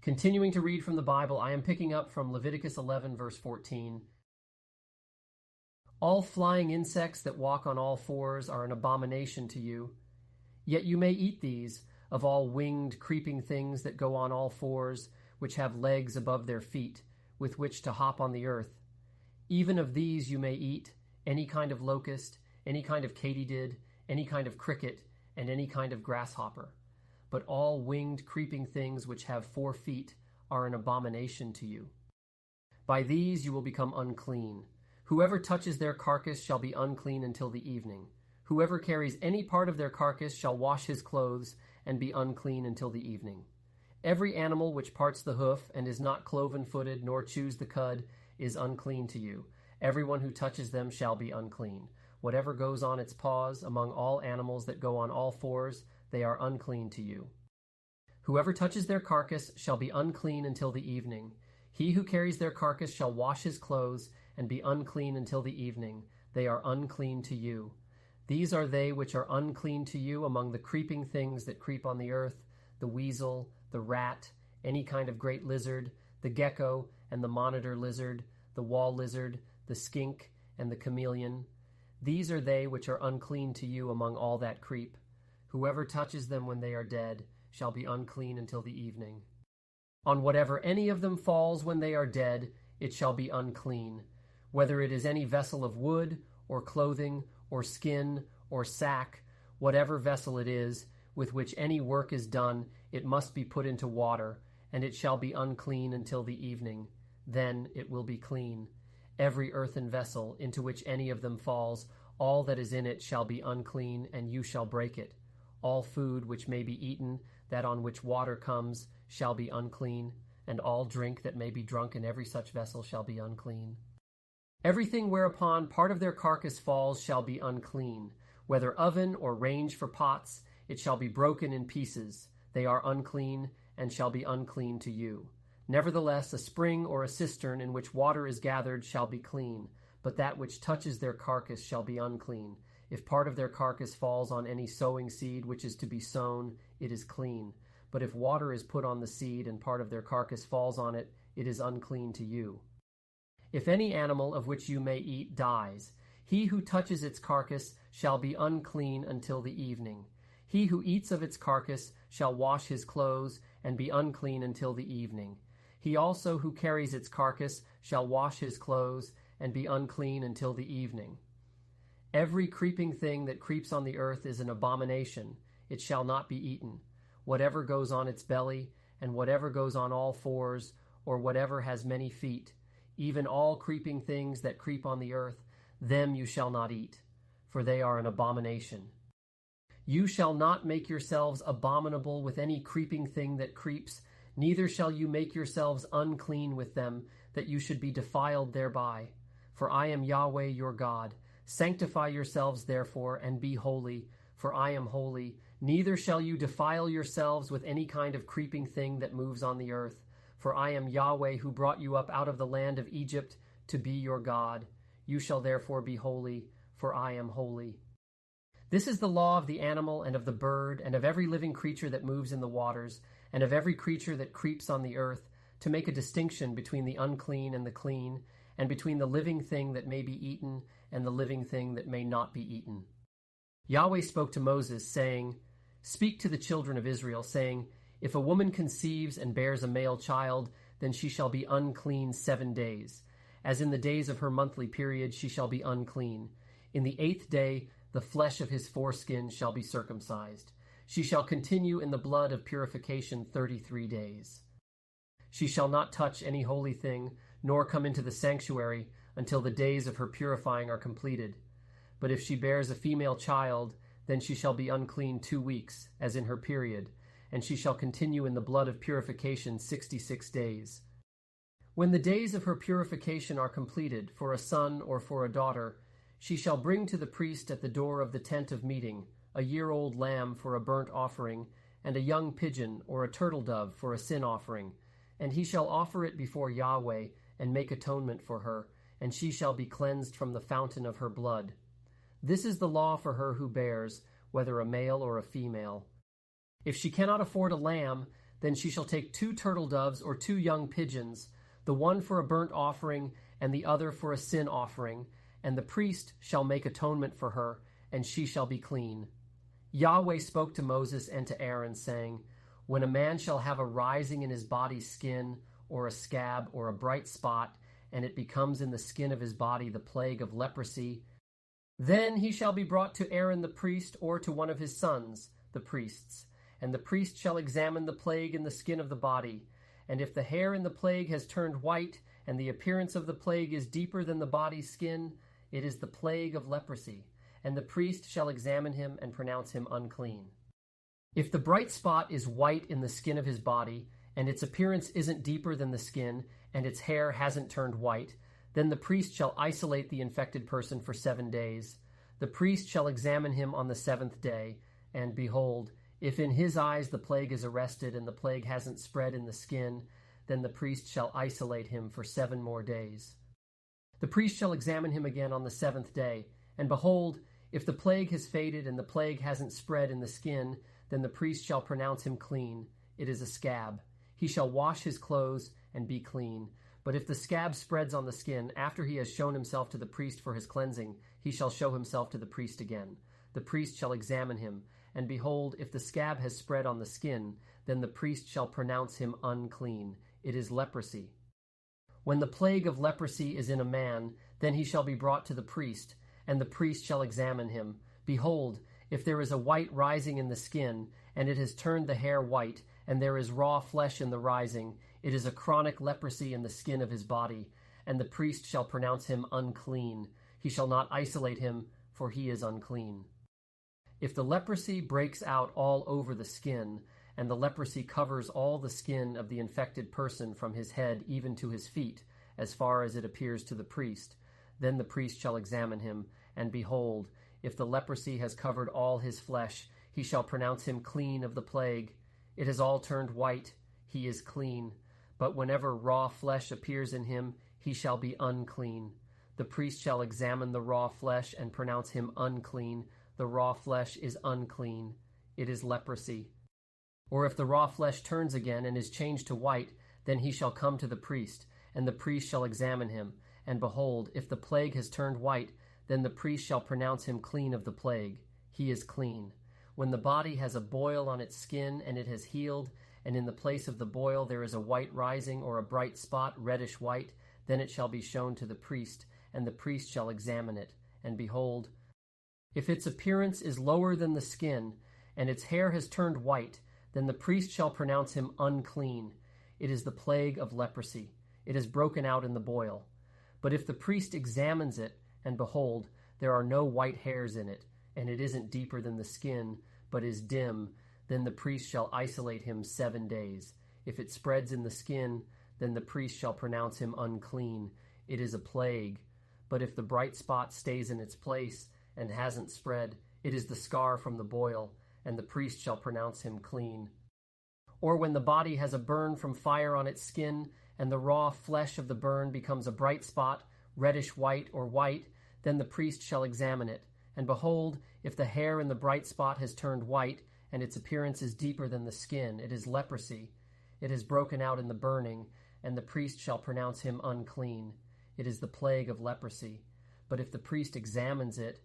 Continuing to read from the Bible, I am picking up from Leviticus 11, verse 14. All flying insects that walk on all fours are an abomination to you. Yet you may eat these, of all winged, creeping things that go on all fours, which have legs above their feet, with which to hop on the earth. Even of these you may eat, any kind of locust, any kind of katydid, any kind of cricket, and any kind of grasshopper. But all winged creeping things which have 4 feet are an abomination to you. By these you will become unclean. Whoever touches their carcass shall be unclean until the evening. Whoever carries any part of their carcass shall wash his clothes and be unclean until the evening. Every animal which parts the hoof and is not cloven-footed nor chews the cud is unclean to you. Everyone who touches them shall be unclean. Whatever goes on its paws, among all animals that go on all fours, they are unclean to you. Whoever touches their carcass shall be unclean until the evening. He who carries their carcass shall wash his clothes and be unclean until the evening. They are unclean to you. These are they which are unclean to you among the creeping things that creep on the earth, the weasel, the rat, any kind of great lizard, the gecko and the monitor lizard, the wall lizard, the skink, and the chameleon. These are they which are unclean to you among all that creep. Whoever touches them when they are dead shall be unclean until the evening. On whatever any of them falls when they are dead, it shall be unclean, whether it is any vessel of wood, or clothing, or skin, or sack, whatever vessel it is, with which any work is done, it must be put into water, and it shall be unclean until the evening. Then it will be clean. Every earthen vessel into which any of them falls, all that is in it shall be unclean, and you shall break it. All food which may be eaten, that on which water comes, shall be unclean, and all drink that may be drunk in every such vessel shall be unclean. Everything whereupon part of their carcass falls shall be unclean, whether oven or range for pots, it shall be broken in pieces. They are unclean, and shall be unclean to you. Nevertheless, a spring or a cistern in which water is gathered shall be clean, but that which touches their carcass shall be unclean. If part of their carcass falls on any sowing seed which is to be sown, it is clean. But if water is put on the seed and part of their carcass falls on it, it is unclean to you. If any animal of which you may eat dies, he who touches its carcass shall be unclean until the evening. He who eats of its carcass shall wash his clothes and be unclean until the evening. He also who carries its carcass shall wash his clothes and be unclean until the evening. Every creeping thing that creeps on the earth is an abomination. It shall not be eaten. Whatever goes on its belly, and whatever goes on all fours, or whatever has many feet, even all creeping things that creep on the earth, them you shall not eat, for they are an abomination. You shall not make yourselves abominable with any creeping thing that creeps, neither shall you make yourselves unclean with them, that you should be defiled thereby. For I am Yahweh your God. Sanctify yourselves therefore, and be holy, for I am holy. Neither shall you defile yourselves with any kind of creeping thing that moves on the earth. For I am Yahweh who brought you up out of the land of Egypt to be your God. You shall therefore be holy, for I am holy. This is the law of the animal and of the bird and of every living creature that moves in the waters and of every creature that creeps on the earth, to make a distinction between the unclean and the clean, and between the living thing that may be eaten and the living thing that may not be eaten. Yahweh spoke to Moses, saying, Speak to the children of Israel, saying, If a woman conceives and bears a male child, then she shall be unclean 7 days. As in the days of her monthly period she shall be unclean. In the 8th day the flesh of his foreskin shall be circumcised. She shall continue in the blood of purification 33 days. She shall not touch any holy thing, nor come into the sanctuary until the days of her purifying are completed. But if she bears a female child, then she shall be unclean 2 weeks, as in her period, and she shall continue in the blood of purification 66 days. When the days of her purification are completed, for a son or for a daughter, she shall bring to the priest at the door of the tent of meeting a year-old lamb for a burnt offering, and a young pigeon or a turtle-dove for a sin offering, and he shall offer it before Yahweh, and make atonement for her, and she shall be cleansed from the fountain of her blood. This is the law for her who bears, whether a male or a female. If she cannot afford a lamb, Then she shall take 2 turtle doves or 2 young pigeons, the one for a burnt offering and the other for a sin offering, and the priest shall make atonement for her, and she shall be clean. Yahweh spoke to Moses and to Aaron, saying, When a man shall have a rising in his body's skin, or a scab, or a bright spot, and it becomes in the skin of his body the plague of leprosy, then he shall be brought to Aaron the priest, or to one of his sons, the priests. And the priest shall examine the plague in the skin of the body. And if the hair in the plague has turned white, and the appearance of the plague is deeper than the body's skin, it is the plague of leprosy. And the priest shall examine him and pronounce him unclean. If the bright spot is white in the skin of his body, and its appearance isn't deeper than the skin, and its hair hasn't turned white, then the priest shall isolate the infected person for 7 days. The priest shall examine him on the 7th day, and behold, if in his eyes the plague is arrested and the plague hasn't spread in the skin, then the priest shall isolate him for 7 more days. The priest shall examine him again on the 7th day, and behold, if the plague has faded and the plague hasn't spread in the skin, then the priest shall pronounce him clean. It is a scab. He shall wash his clothes and be clean. But if the scab spreads on the skin after he has shown himself to the priest for his cleansing, he shall show himself to the priest again. The priest shall examine him, and behold, if the scab has spread on the skin, then the priest shall pronounce him unclean. It is leprosy. When the plague of leprosy is in a man, then he shall be brought to the priest, and the priest shall examine him. Behold, if there is a white rising in the skin, and it has turned the hair white, and there is raw flesh in the rising, it is a chronic leprosy in the skin of his body, and the priest shall pronounce him unclean. He shall not isolate him, for he is unclean. If the leprosy breaks out all over the skin, and the leprosy covers all the skin of the infected person from his head even to his feet, as far as it appears to the priest, then the priest shall examine him, and behold, if the leprosy has covered all his flesh, he shall pronounce him clean of the plague. It has all turned white, he is clean. But whenever raw flesh appears in him, he shall be unclean. The priest shall examine the raw flesh and pronounce him unclean. The raw flesh is unclean. It is leprosy. Or if the raw flesh turns again and is changed to white, then he shall come to the priest, and the priest shall examine him. And behold, if the plague has turned white, then the priest shall pronounce him clean of the plague. He is clean. When the body has a boil on its skin and it has healed, and in the place of the boil there is a white rising or a bright spot, reddish white, then it shall be shown to the priest, and the priest shall examine it. And behold, if its appearance is lower than the skin, and its hair has turned white, then the priest shall pronounce him unclean. It is the plague of leprosy. It is broken out in the boil. But if the priest examines it, and behold, there are no white hairs in it, and it isn't deeper than the skin, but is dim, then the priest shall isolate him 7 days. If it spreads in the skin, then the priest shall pronounce him unclean. It is a plague. But if the bright spot stays in its place and hasn't spread, it is the scar from the boil, and the priest shall pronounce him clean. Or when the body has a burn from fire on its skin, and the raw flesh of the burn becomes a bright spot, reddish white or white, then the priest shall examine it. And behold, if the hair in the bright spot has turned white, and its appearance is deeper than the skin, it is leprosy. It has broken out in the burning, and the priest shall pronounce him unclean. It is the plague of leprosy. But if the priest examines it,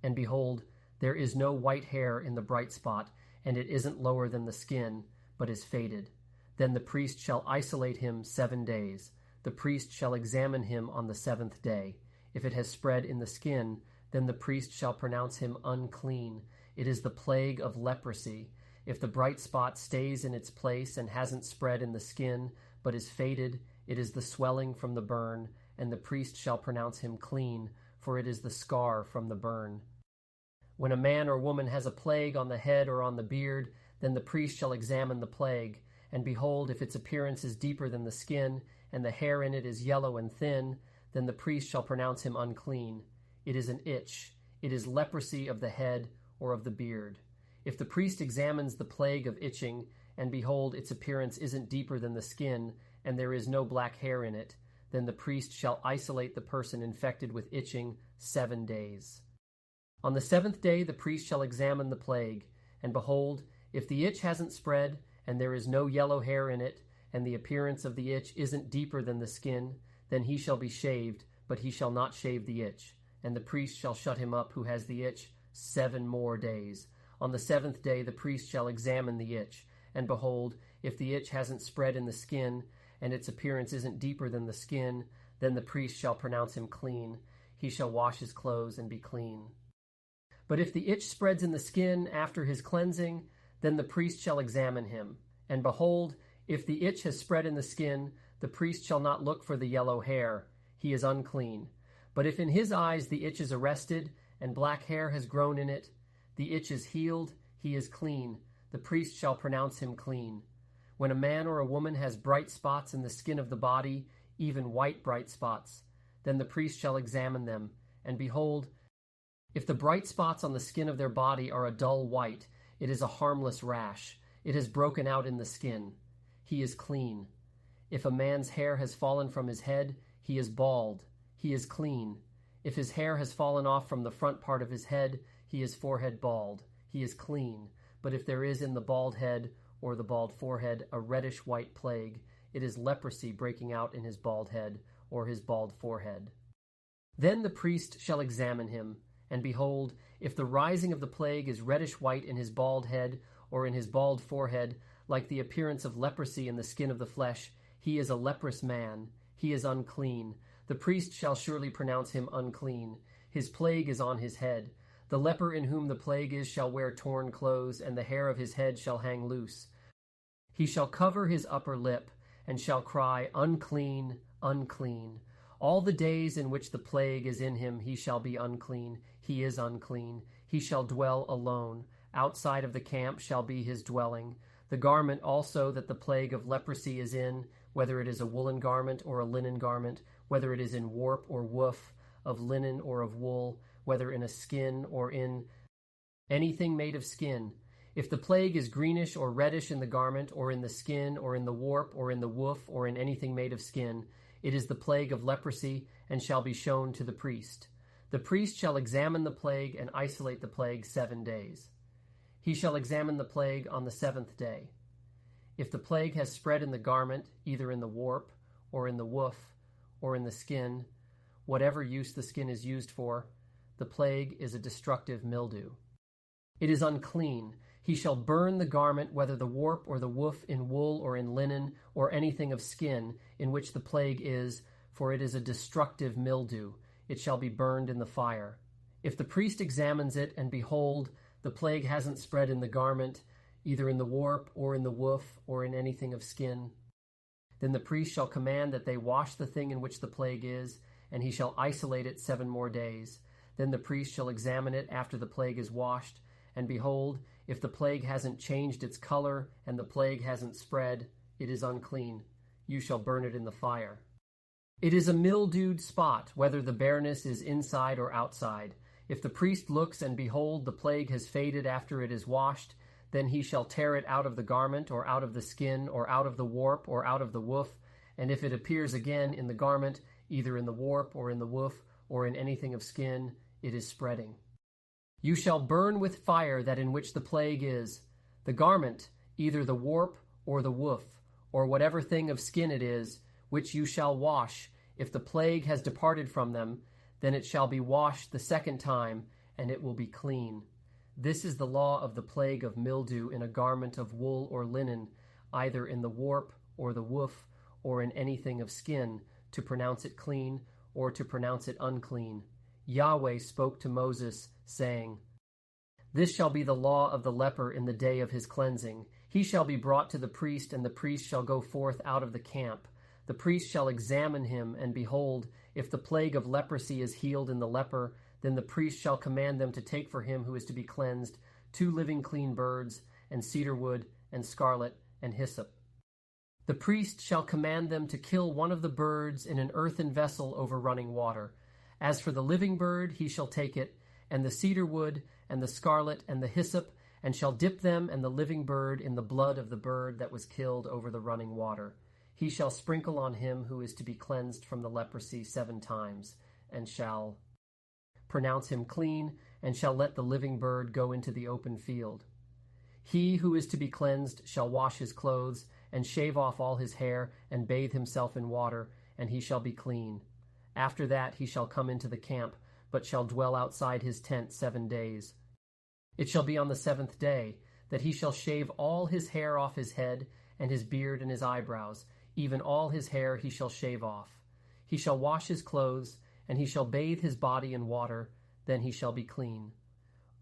and behold, there is no white hair in the bright spot, and it isn't lower than the skin, but is faded, then the priest shall isolate him 7 days. The priest shall examine him on the 7th day. If it has spread in the skin, then the priest shall pronounce him unclean. It is the plague of leprosy. If the bright spot stays in its place and hasn't spread in the skin, but is faded, it is the swelling from the burn, and the priest shall pronounce him clean, for it is the scar from the burn. When a man or woman has a plague on the head or on the beard, then the priest shall examine the plague. And behold, if its appearance is deeper than the skin, and the hair in it is yellow and thin, then the priest shall pronounce him unclean. It is an itch. It is leprosy of the head or of the beard. If the priest examines the plague of itching, and behold, its appearance isn't deeper than the skin, and there is no black hair in it, then the priest shall isolate the person infected with itching 7 days. On the 7th day the priest shall examine the plague, and behold, if the itch hasn't spread, and there is no yellow hair in it, and the appearance of the itch isn't deeper than the skin, then he shall be shaved, but he shall not shave the itch. And the priest shall shut him up who has the itch 7 more days. On the 7th day the priest shall examine the itch, and behold, if the itch hasn't spread in the skin, and its appearance isn't deeper than the skin, then the priest shall pronounce him clean. He shall wash his clothes and be clean. But if the itch spreads in the skin after his cleansing, then the priest shall examine him. And behold, if the itch has spread in the skin, the priest shall not look for the yellow hair. He is unclean. But if in his eyes the itch is arrested, and black hair has grown in it, the itch is healed, he is clean. The priest shall pronounce him clean. When a man or a woman has bright spots in the skin of the body, even white bright spots, then the priest shall examine them. And behold, if the bright spots on the skin of their body are a dull white, it is a harmless rash. It has broken out in the skin. He is clean. If a man's hair has fallen from his head, he is bald. He is clean. If his hair has fallen off from the front part of his head, he is forehead bald. He is clean. But if there is in the bald head or the bald forehead a reddish-white plague, it is leprosy breaking out in his bald head or his bald forehead. Then the priest shall examine him, and behold, if the rising of the plague is reddish-white in his bald head or in his bald forehead, like the appearance of leprosy in the skin of the flesh, he is a leprous man. He is unclean. The priest shall surely pronounce him unclean. His plague is on his head. The leper in whom the plague is shall wear torn clothes, and the hair of his head shall hang loose. He shall cover his upper lip, and shall cry, Unclean, unclean. All the days in which the plague is in him he shall be unclean. He is unclean. He shall dwell alone. Outside of the camp shall be his dwelling. The garment also that the plague of leprosy is in, whether it is a woolen garment or a linen garment, whether it is in warp or woof, of linen or of wool, whether in a skin or in anything made of skin. If the plague is greenish or reddish in the garment, or in the skin, or in the warp, or in the woof, or in anything made of skin, it is the plague of leprosy, and shall be shown to the priest. The priest shall examine the plague and isolate the plague 7 days. He shall examine the plague on the 7th day. If the plague has spread in the garment, either in the warp, or in the woof, or in the skin, whatever use the skin is used for, the plague is a destructive mildew. It is unclean. He shall burn the garment, whether the warp or the woof, in wool or in linen, or anything of skin, in which the plague is, for it is a destructive mildew. It shall be burned in the fire. If the priest examines it, and behold, the plague hasn't spread in the garment, either in the warp, or in the woof, or in anything of skin, then the priest shall command that they wash the thing in which the plague is, and he shall isolate it 7 more days. Then the priest shall examine it after the plague is washed, and behold, if the plague hasn't changed its color, and the plague hasn't spread, it is unclean. You shall burn it in the fire. It is a mildewed spot, whether the bareness is inside or outside. If the priest looks, and behold, the plague has faded after it is washed, then he shall tear it out of the garment, or out of the skin, or out of the warp, or out of the woof, and if it appears again in the garment, either in the warp, or in the woof, or in anything of skin, it is spreading. You shall burn with fire that in which the plague is, the garment, either the warp, or the woof, or whatever thing of skin it is, which you shall wash. If the plague has departed from them, then it shall be washed the 2nd time, and it will be clean. This is the law of the plague of mildew in a garment of wool or linen, either in the warp, or the woof, or in anything of skin, to pronounce it clean, or to pronounce it unclean. Yahweh spoke to Moses, saying, This shall be the law of the leper in the day of his cleansing. He shall be brought to the priest, and the priest shall go forth out of the camp. The priest shall examine him, and behold, if the plague of leprosy is healed in the leper, then the priest shall command them to take for him who is to be cleansed 2 living clean birds, and cedar wood, and scarlet, and hyssop. The priest shall command them to kill one of the birds in an earthen vessel over running water. As for the living bird, he shall take it, and the cedar wood, and the scarlet, and the hyssop, and shall dip them and the living bird in the blood of the bird that was killed over the running water. He shall sprinkle on him who is to be cleansed from the leprosy 7 times, and shall pronounce him clean, and shall let the living bird go into the open field. He who is to be cleansed shall wash his clothes, and shave off all his hair, and bathe himself in water, and he shall be clean. After that he shall come into the camp, but shall dwell outside his tent 7 days. It shall be on the 7th day that he shall shave all his hair off his head, and his beard and his eyebrows, even all his hair he shall shave off. He shall wash his clothes, and he shall bathe his body in water, then he shall be clean.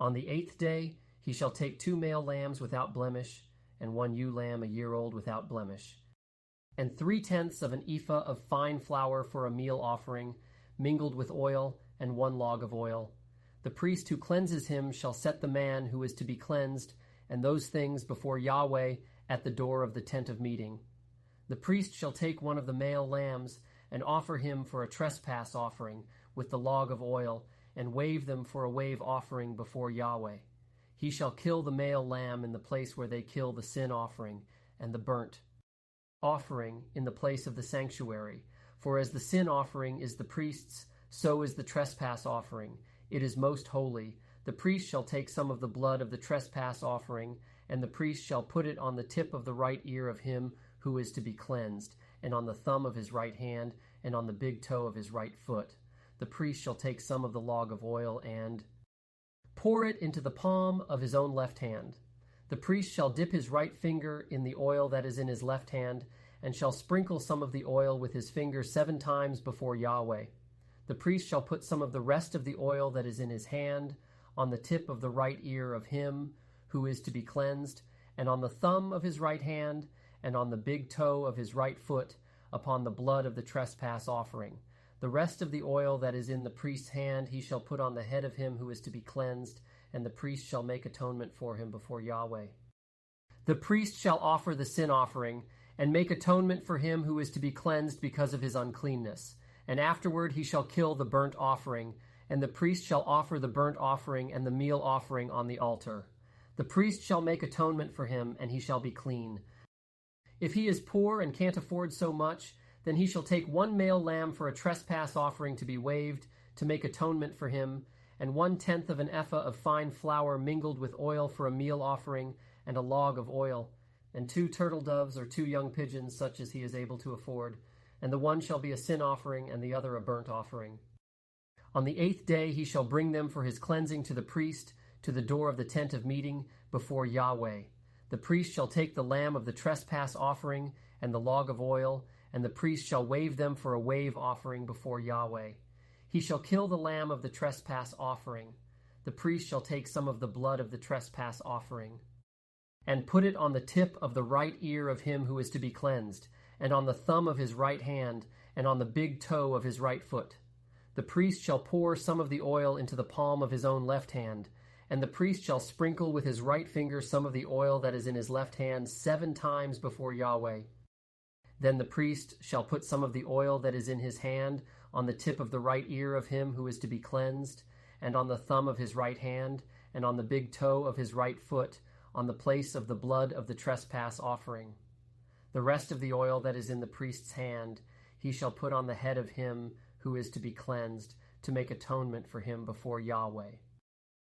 On the 8th day he shall take 2 male lambs without blemish, and 1 ewe lamb a year old without blemish, and 3/10 of an ephah of fine flour for a meal offering, mingled with oil, and 1 log of oil. The priest who cleanses him shall set the man who is to be cleansed and those things before Yahweh at the door of the tent of meeting. The priest shall take 1 of the male lambs and offer him for a trespass offering with the log of oil, and wave them for a wave offering before Yahweh. He shall kill the male lamb in the place where they kill the sin offering and the burnt offering in the place of the sanctuary. For as the sin offering is the priest's, so is the trespass offering. It is most holy. The priest shall take some of the blood of the trespass offering, and the priest shall put it on the tip of the right ear of him who is to be cleansed, and on the thumb of his right hand, and on the big toe of his right foot. The priest shall take some of the log of oil and pour it into the palm of his own left hand. The priest shall dip his right finger in the oil that is in his left hand, and shall sprinkle some of the oil with his finger 7 times before Yahweh. The priest shall put some of the rest of the oil that is in his hand on the tip of the right ear of him who is to be cleansed, and on the thumb of his right hand, and on the big toe of his right foot, upon the blood of the trespass offering. The rest of the oil that is in the priest's hand he shall put on the head of him who is to be cleansed, and the priest shall make atonement for him before Yahweh. The priest shall offer the sin offering, and make atonement for him who is to be cleansed because of his uncleanness. And afterward he shall kill the burnt offering, and the priest shall offer the burnt offering and the meal offering on the altar. The priest shall make atonement for him, and he shall be clean. If he is poor and can't afford so much, then he shall take 1 male lamb for a trespass offering to be waved, to make atonement for him, and 1/10 of an ephah of fine flour mingled with oil for a meal offering, and a log of oil, and 2 turtle doves or 2 young pigeons, such as he is able to afford, and the one shall be a sin offering, and the other a burnt offering. On the 8th day he shall bring them for his cleansing to the priest, to the door of the tent of meeting, before Yahweh. The priest shall take the lamb of the trespass offering, and the log of oil, and the priest shall wave them for a wave offering before Yahweh. He shall kill the lamb of the trespass offering. The priest shall take some of the blood of the trespass offering, and put it on the tip of the right ear of him who is to be cleansed, and on the thumb of his right hand, and on the big toe of his right foot. The priest shall pour some of the oil into the palm of his own left hand, and the priest shall sprinkle with his right finger some of the oil that is in his left hand 7 times before Yahweh. Then the priest shall put some of the oil that is in his hand on the tip of the right ear of him who is to be cleansed, and on the thumb of his right hand, and on the big toe of his right foot, on the place of the blood of the trespass offering. The rest of the oil that is in the priest's hand he shall put on the head of him who is to be cleansed, to make atonement for him before Yahweh.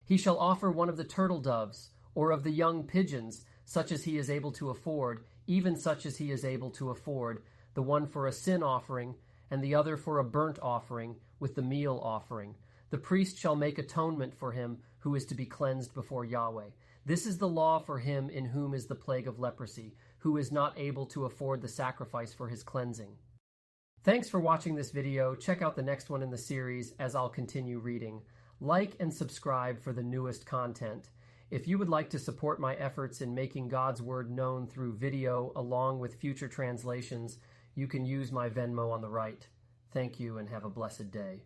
He shall offer 1 of the turtle doves, or of the young pigeons, such as he is able to afford, even such as he is able to afford, the one for a sin offering, and the other for a burnt offering, with the meal offering. The priest shall make atonement for him who is to be cleansed before Yahweh. This is the law for him in whom is the plague of leprosy, who is not able to afford the sacrifice for his cleansing. Thanks for watching this video. Check out the next one in the series as I'll continue reading. Like and subscribe for the newest content. If you would like to support my efforts in making God's Word known through video along with future translations, you can use my Venmo on the right. Thank you and have a blessed day.